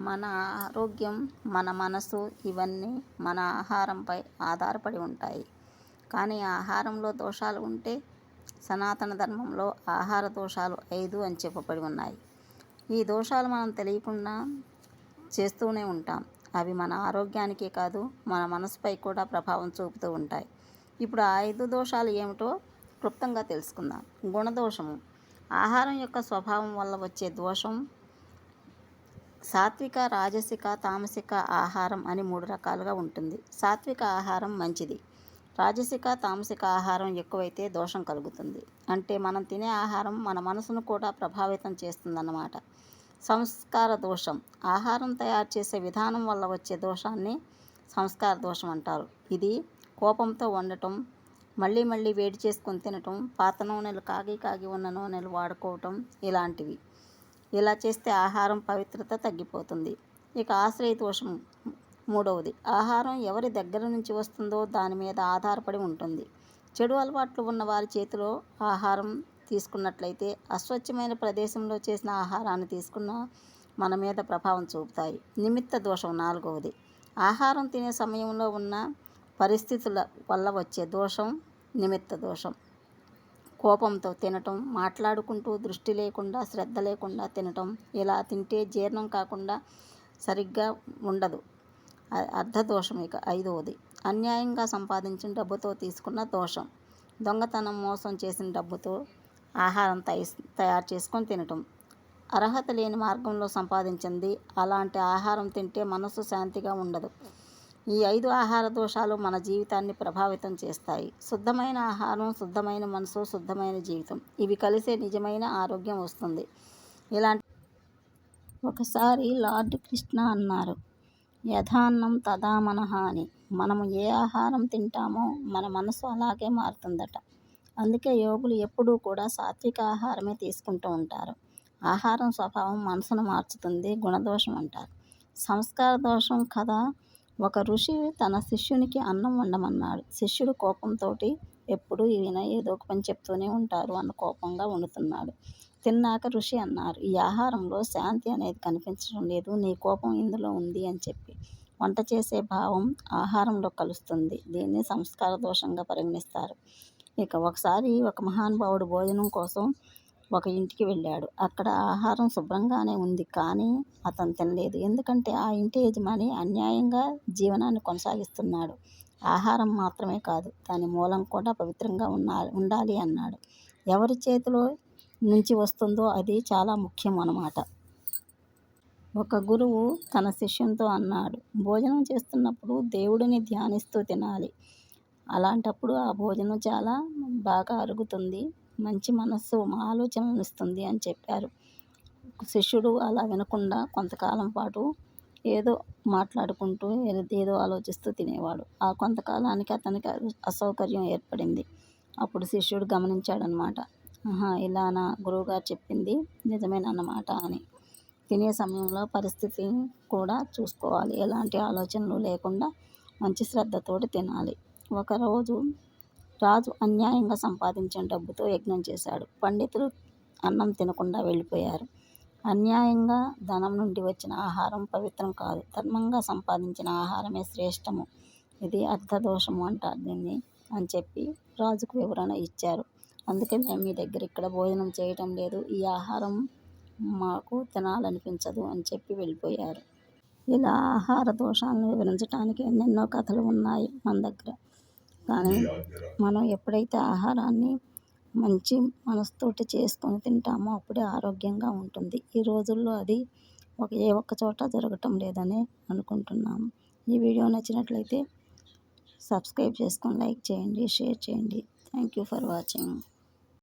మన ఆరోగ్యం, మన మనసు ఇవన్నీ మన ఆహారంపై ఆధారపడి ఉంటాయి. కానీ ఆహారంలో దోషాలు ఉంటే సనాతన ధర్మంలో ఆహార దోషాలు 5 అని చెప్పబడి ఉన్నాయి. ఈ దోషాలు మనం తెలియకుండా చేస్తూనే ఉంటాం. అవి మన ఆరోగ్యానికే కాదు, మన మనసుపై కూడా ప్రభావం చూపుతూ ఉంటాయి. ఇప్పుడు ఆ 5 దోషాలు ఏమిటో క్లుప్తంగా తెలుసుకుందాం. గుణదోషము ఆహారం యొక్క స్వభావం వల్ల వచ్చే దోషం. సాత్విక, రాజసిక, తామసిక ఆహారం అని 3 రకాలుగా ఉంటుంది. సాత్విక ఆహారం మంచిది. రాజసిక, తామసిక ఆహారం ఎక్కువైతే దోషం కలుగుతుంది. అంటే మనం తినే ఆహారం మన మనసును కూడా ప్రభావితం చేస్తుందన్నమాట. సంస్కార దోషం ఆహారం తయారు చేసే విధానం వల్ల వచ్చే దోషాన్ని సంస్కార దోషం అంటారు. ఇది కోపంతో వండటం, మళ్ళీ మళ్ళీ వేడి చేసుకొని తినటం, పాత నూనెలు, కాగి ఉన్న నూనెలు వాడుకోవటం ఇలాంటివి. ఇలా చేస్తే ఆహారం పవిత్రత తగ్గిపోతుంది. ఇక ఆశ్రయ దోషం మూడవది. ఆహారం ఎవరి దగ్గర నుంచి వస్తుందో దాని మీద ఆధారపడి ఉంటుంది. చెడు అలవాట్లు ఉన్న వారి చేతిలో ఆహారం తీసుకున్నట్లయితే, అస్వచ్ఛమైన ప్రదేశంలో చేసిన ఆహారాన్ని తీసుకున్న మన మీద ప్రభావం చూపుతాయి. నిమిత్త దోషం నాలుగవది. ఆహారం తినే సమయంలో ఉన్న పరిస్థితుల వల్ల వచ్చే దోషం నిమిత్త దోషం. కోపంతో తినటం, మాట్లాడుకుంటూ దృష్టి లేకుండా, శ్రద్ధ లేకుండా తినటం. ఇలా తింటే జీర్ణం కాకుండా సరిగ్గా ఉండదు. అర్ధదోషం. ఇక 5వది. అన్యాయంగా సంపాదించిన డబ్బుతో తీసుకున్న దోషం. దొంగతనం, మోసం చేసిన డబ్బుతో ఆహారం తయారు చేసుకొని తినటం. అర్హత లేని మార్గంలో సంపాదించింది. అలాంటి ఆహారం తింటే మనసు శాంతిగా ఉండదు. ఈ 5 ఆహార దోషాలు మన జీవితాన్ని ప్రభావితం చేస్తాయి. శుద్ధమైన ఆహారం, శుద్ధమైన మనసు, శుద్ధమైన జీవితం ఇవి కలిసే నిజమైన ఆరోగ్యం వస్తుంది. ఇలాంటి ఒకసారి లార్డ్ కృష్ణ అన్నారు, యథాన్నం తథా మనః అని. మనము ఏ ఆహారం తింటామో మన మనసు అలాగే మారుతుందట. అందుకే యోగులు ఎప్పుడూ కూడా సాత్విక ఆహారమే తీసుకుంటూ ఉంటారు. ఆహారం స్వభావం మనసును మార్చుతుంది. గుణదోషం అంటారు. సంస్కార దోషం కథ. ఒక ఋషి తన శిష్యునికి అన్నం వండమన్నాడు. శిష్యుడు కోపంతో ఎప్పుడు ఈయన ఏదో ఒక పని చెప్తూనే ఉంటారు అన్న కోపంగా వండుతున్నాడు. తిన్నాక ఋషి అన్నారు, ఈ ఆహారంలో శాంతి అనేది కనిపించడం లేదు, నీ కోపం ఇందులో ఉంది అని చెప్పి. వంట చేసే భావం ఆహారంలో కలుస్తుంది. దీన్ని సంస్కార దోషంగా పరిగణిస్తారు. ఇక ఒకసారి ఒక మహానుభావుడు భోజనం కోసం ఒక ఇంటికి వెళ్ళాడు. అక్కడ ఆహారం శుభ్రంగానే ఉంది, కానీ అతను తినలేదు. ఎందుకంటే ఆ ఇంటి యజమాని అన్యాయంగా జీవనాన్ని కొనసాగిస్తున్నాడు. ఆహారం మాత్రమే కాదు, దాని మూలం కూడా పవిత్రంగా ఉండాలి అన్నాడు. ఎవరి చేతిలో నుంచి వస్తుందో అది చాలా ముఖ్యం అన్నమాట. ఒక గురువు తన శిష్యునితో అన్నాడు, భోజనం చేస్తున్నప్పుడు దేవుడిని ధ్యానిస్తూ తినాలి. అలాంటప్పుడు ఆ భోజనం చాలా బాగా అరుగుతుంది, మంచి మనస్సు ఆలోచనలు ఇస్తుంది అని చెప్పారు. శిష్యుడు అలా వినకుండా కొంతకాలం పాటు ఏదో మాట్లాడుకుంటూ ఏదో ఆలోచిస్తూ తినేవాడు. ఆ కొంతకాలానికి అతనికి అసౌకర్యం ఏర్పడింది. అప్పుడు శిష్యుడు గమనించాడనమాట, ఇలా నా గురువుగారు చెప్పింది నిజమేనన్నమాట అని. తినే సమయంలో పరిస్థితిని కూడా చూసుకోవాలి. ఎలాంటి ఆలోచనలు లేకుండా మంచి శ్రద్ధతోటి తినాలి. ఒకరోజు రాజు అన్యాయంగా సంపాదించిన డబ్బుతో యజ్ఞం చేశాడు. పండితులు అన్నం తినకుండా వెళ్ళిపోయారు. అన్యాయంగా ధనం నుండి వచ్చిన ఆహారం పవిత్రం కాదు. ధర్మంగా సంపాదించిన ఆహారమే శ్రేష్టము. ఇది అర్ధదోషము అంటారు దీన్ని అని చెప్పి రాజుకు వివరణ ఇచ్చారు. అందుకే మేము మీ దగ్గర ఇక్కడ భోజనం చేయటం లేదు, ఈ ఆహారం మాకు తినాలనిపించదు అని చెప్పి వెళ్ళిపోయారు. ఇలా ఆహార దోషాలను వివరించడానికి ఎన్నెన్నో కథలు ఉన్నాయి మన దగ్గర. కానీ మనం ఎప్పుడైతే ఆహారాన్ని మంచి మనసుతోటి చేసుకొని తింటామో అప్పుడే ఆరోగ్యంగా ఉంటుంది. ఈ రోజుల్లో అది ఏ ఒక్క చోట జరగటం లేదని అనుకుంటున్నాము. ఈ వీడియో నచ్చినట్లయితే సబ్స్క్రైబ్ చేసుకొని లైక్ చేయండి, షేర్ చేయండి. Thank you for watching.